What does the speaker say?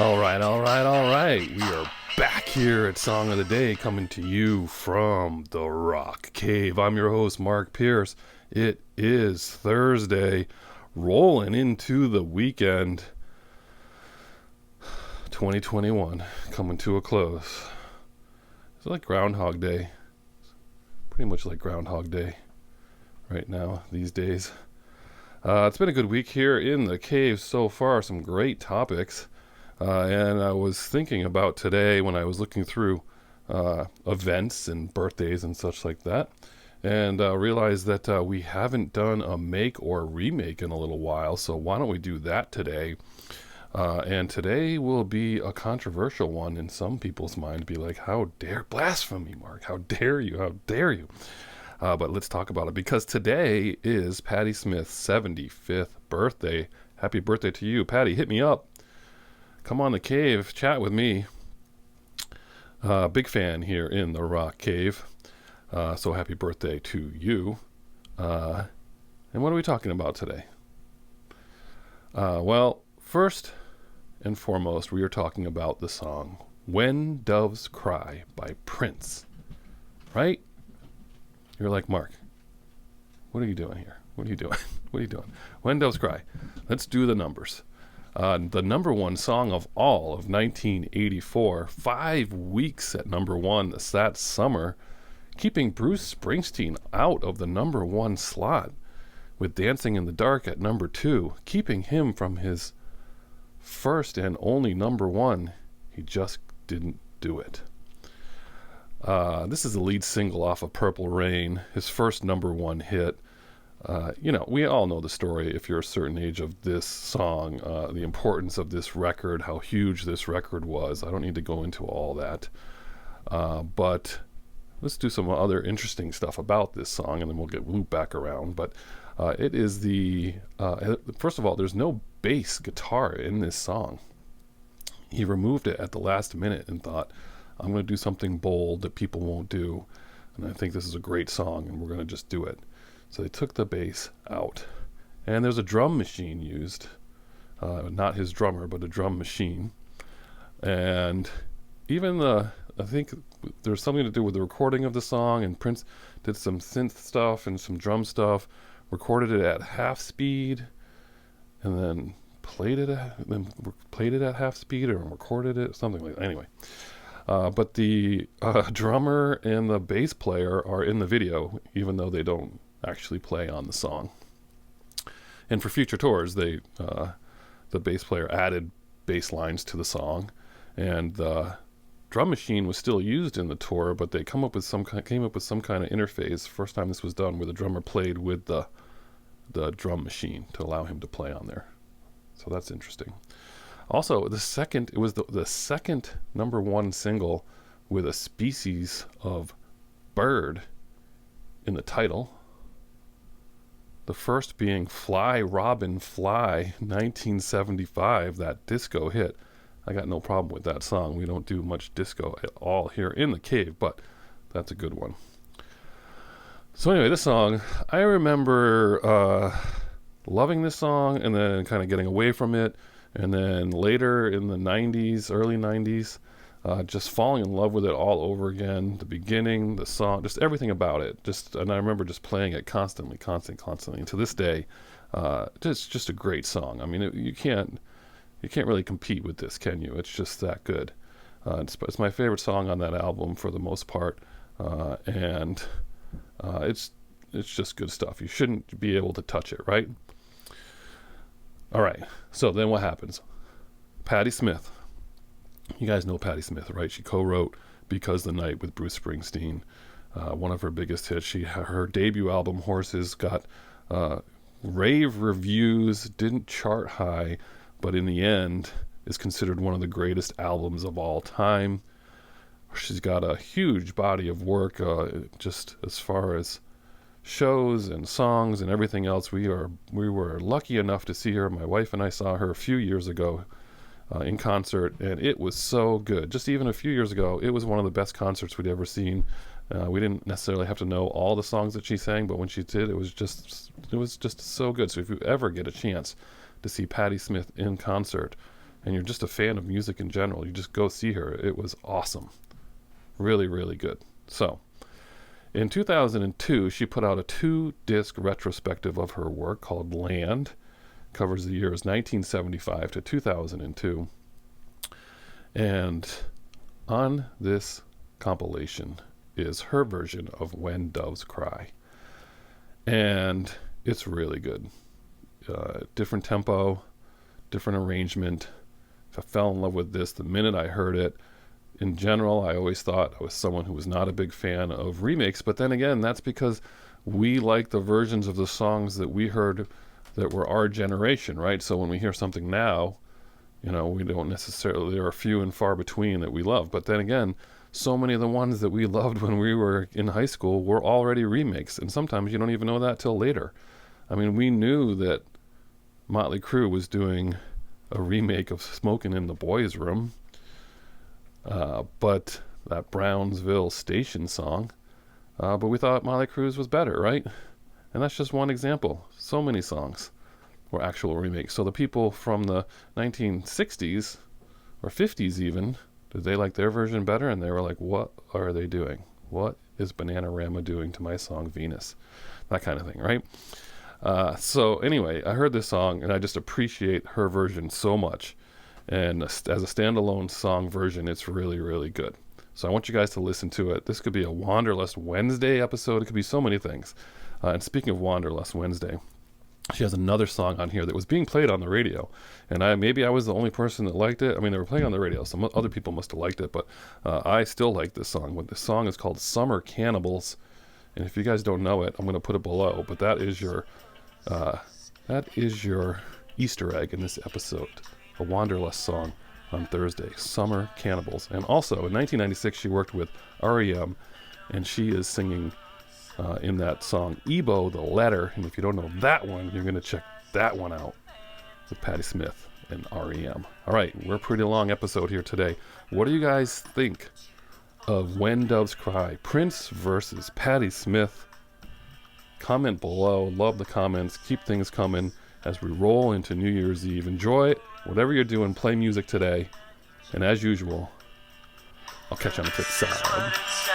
All right. We are back here at Song of the Day, coming to you from the Rock Cave. I'm your host, Mark Pierce. It is Thursday, rolling into the weekend. 2021 coming to a close. It's like Groundhog Day. Pretty much like Groundhog Day right now, these days. It's been a good week here in the cave so far. Some great topics. And I was thinking about today when I was looking through events and birthdays and such like that, and realized that we haven't done a make or remake in a little while, so why don't we do that today? And today will be a controversial one in some people's mind. Be like, how dare Blasphemy, Mark? How dare you? How dare you? But let's talk about it, because today is Patti Smith's 75th birthday. Happy birthday to you, Patti. Hit me up. Come on the cave, chat with me. Big fan here in the Rock Cave. So happy birthday to you. And what are we talking about today? Well, first and foremost, we are talking about the song When Doves Cry by Prince. Right? You're like, Mark, what are you doing here? What are you doing? What are you doing? When Doves Cry. Let's do the numbers. The number one song of all of 1984, 5 weeks at number one that summer, keeping Bruce Springsteen out of the number one slot, with Dancing in the Dark at number two, keeping him from his first and only number one. He just didn't do it. This is the lead single off of Purple Rain, his first number one hit. We all know the story if you're a certain age of this song, the importance of this record, how huge this record was. I don't need to go into all that. But let's do some other interesting stuff about this song, and then we'll get looped back around. But it is first of all, there's no bass guitar in this song. He removed it at the last minute and thought, I'm going to do something bold that people won't do. And I think this is a great song, and we're going to just do it. So they took the bass out, and there's a drum machine used, not his drummer, but a drum machine. And even I think there's something to do with the recording of the song, and Prince did some synth stuff and some drum stuff, recorded it at half speed, and then played it at half speed, or recorded it, something like that. Anyway. But the drummer and the bass player are in the video, even though they don't actually play on the song. And for future tours, the bass player added bass lines to the song, and the drum machine was still used in the tour, but they came up with some kind of interface. First time this was done, where the drummer played with the drum machine to allow him to play on there. So that's interesting. Also, it was the second number one single with a species of bird in the title. The first being Fly, Robin, Fly, 1975, that disco hit. I got no problem with that song. We don't do much disco at all here in the cave, but that's a good one. So anyway, this song, I remember loving this song and then kind of getting away from it. And then later in the 90s, early 90s, just falling in love with it all over again. The beginning, the song, just everything about it. And I remember just playing it constantly. And to this day, just a great song. I mean, you can't really compete with this, can you? It's just that good. It's my favorite song on that album for the most part, and it's just good stuff. You shouldn't be able to touch it, right? All right, so then what happens? Patti Smith. You guys know Patti Smith, right? She co-wrote Because the Night with Bruce Springsteen, one of her biggest hits. Her debut album, Horses, got rave reviews, didn't chart high, but in the end is considered one of the greatest albums of all time. She's got a huge body of work, just as far as shows and songs and everything else. We were lucky enough to see her. My wife and I saw her a few years ago in concert, and it was so good. Just even a few years ago, it was one of the best concerts we'd ever seen. We didn't necessarily have to know all the songs that she sang, but when she did, it was just so good. So if you ever get a chance to see Patti Smith in concert, and you're just a fan of music in general, you just go see her. It was awesome. Really, really good. So, in 2002, she put out a 2-disc retrospective of her work called Land. Covers the years 1975 to 2002. And on this compilation is her version of When Doves Cry. And it's really good. Different tempo, different arrangement. I fell in love with this the minute I heard it. In general, I always thought I was someone who was not a big fan of remakes, but then again, that's because we like the versions of the songs that we heard that were our generation, right? So when we hear something now, you know, we don't necessarily, there are few and far between that we love. But then again, so many of the ones that we loved when we were in high school were already remakes, and sometimes you don't even know that till later. I mean, we knew that Motley Crue was doing a remake of Smokin' in the Boys' Room, but that Brownsville Station song, but we thought Motley Crue's was better, right? And that's just one example. So many songs were actual remakes. So the people from the 1960s or 50s even, did they like their version better? And they were like, what are they doing? What is Bananarama doing to my song Venus? That kind of thing, right? So anyway, I heard this song and I just appreciate her version so much. And as a standalone song version, it's really, really good. So I want you guys to listen to it. This could be a Wanderlust Wednesday episode. It could be so many things. And speaking of Wanderlust Wednesday, she has another song on here that was being played on the radio. And maybe I was the only person that liked it. I mean, they were playing on the radio. Some other people must have liked it. But I still like this song. But this song is called Summer Cannibals. And if you guys don't know it, I'm going to put it below. But that is your Easter egg in this episode. A Wanderlust song on Thursday, Summer Cannibals. And also, in 1996, she worked with REM, and she is singing in that song, Ebo, the Letter. And if you don't know that one, you're going to check that one out with Patti Smith and REM. All right, we're a pretty long episode here today. What do you guys think of When Doves Cry? Prince versus Patti Smith. Comment below. Love the comments. Keep things coming as we roll into New Year's Eve. Enjoy it. Whatever you're doing, play music today. And as usual, I'll catch you on the flip side.